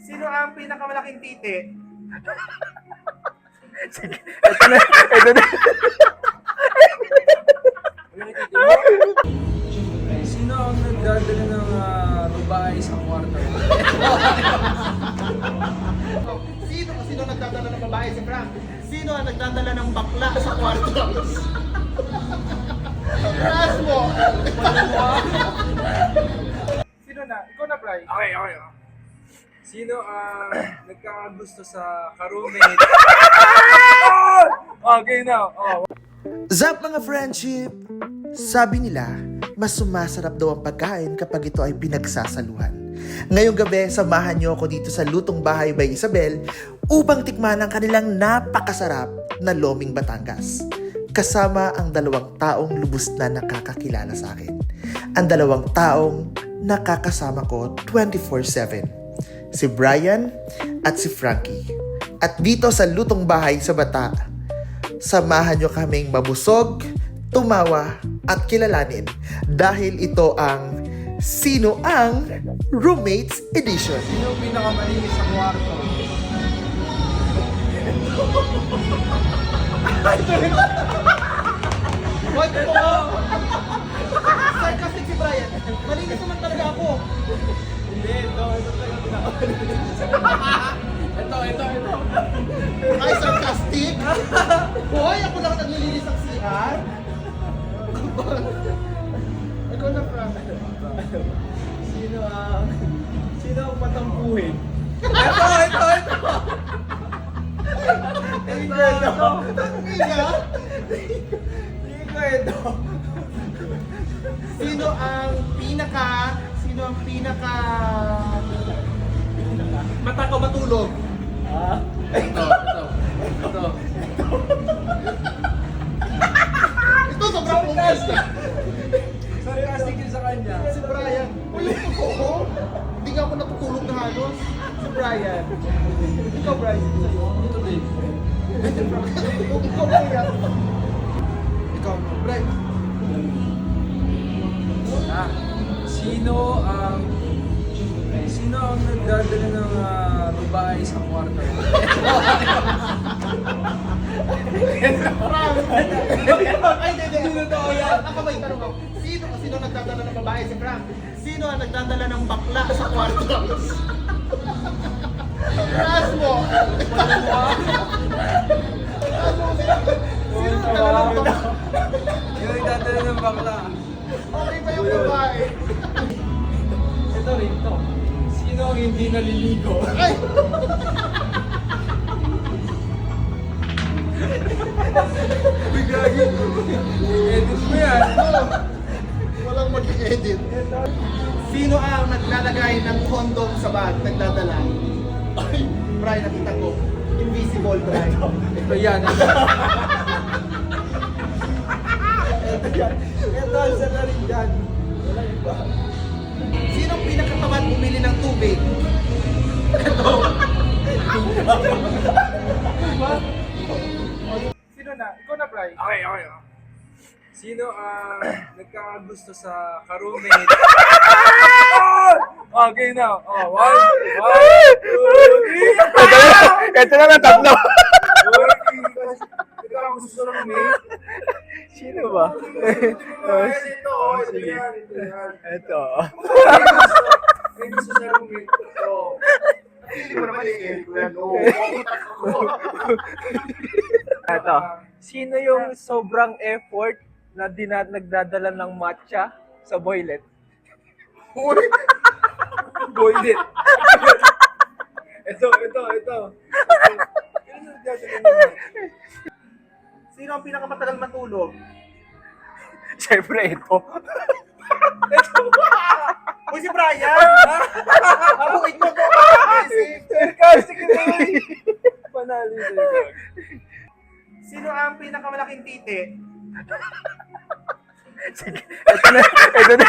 Sino ang pinakamalaking titi? Sige, ito na, ito na. Sino ang nagdadala ng babae sa kwarto? Sino nagdadala ng babae si Frank? Sino ang nagdadala ng bakla sa kwarto? Taas mo! Sino na? Ikaw na, Bri. Okay. Sino ang nagkakagusto sa ka-roommate? Okay na. Zap mga friendship! Sabi nila, mas sumasarap daw ang pagkain kapag ito ay pinagsasaluhan. Ngayong gabi, samahan niyo ako dito sa Lutong Bahay by Isabel upang tikman ang kanilang napakasarap na Loming Batangas. Kasama ang 2 taong lubos na nakakakilala sa akin. Ang 2 taong nakakasama ko 24/7. Si Brian at si Frankie. At dito sa Lutong Bahay sa Bata, samahan nyo kaming mabusog, tumawa, at kilalanin dahil ito ang Sino ang Roommates Edition. Sino ang pinakamalinis sa kwarto? Hoy, totoo! Sarcastic si Brian. Malinis naman talaga ako. Hindi, ito talaga pinakamalinis. Ito. Ay, sarcastic? Hoy, ako lang naglilinis ng CR? Ikaw na, Frank. Sino ang patampuhin? Ito. Sino ang pinaka mata ko matulog? Ito. Ito sobrang sarcastic. Sarcastic yun sa kanya. Si Brian. Uy, totoo. Hindi nga ako natutulog na halos. Si Brian. Ikaw, Brian. Ito din. Ikaw, Brian. Ikaw, Brian. Sino ang nagdadala ng babae sa kwarto? Ay, hindi. Totoo yan. Ako may tanong ako. Sino nagdadala ng babae si Frank? Sino ang nagdadala ng bakla sa kwarto? Taas mo! Sino nagdadala ng bakla? Sino nagdadala ng bakla? Okay ba yung babae? Ito rin to. Sino ang hindi naliligo? Ay! Bigagi. Edit mo yan. Walang mag-edit. Sino ang naglalagay ng condom sa bag? Nagdadala? Ay! Brian, nakita ko. Invisible, Brian. Ito yan. Ito, isa na rin dyan. Sino ang pinakatamad bumili ng tubig? Ito. Sino na? Ikaw na, Brian. Okay. Sino ang nagkakagusto sa ka-roommate? Okay na. 1, 2, 3. Ito na lang, 3. Nagkakagusto ng roommate? Sino ba? Ito. Sige. Ito. May gusto sa roommate. Ito. Hindi mo naman i-edit ko yan. Ito. Sino yung sobrang effort na nagdadala ng matcha sa boylet? Boylet. Ito. Sino ang pinakamatagal matulog? Siyempre, ito. Uy, si Brian! Ako, ito ko! Sarcastic ito. Panalo sa'yo. Sino ang pinakamalaking titi? Sige, ito na.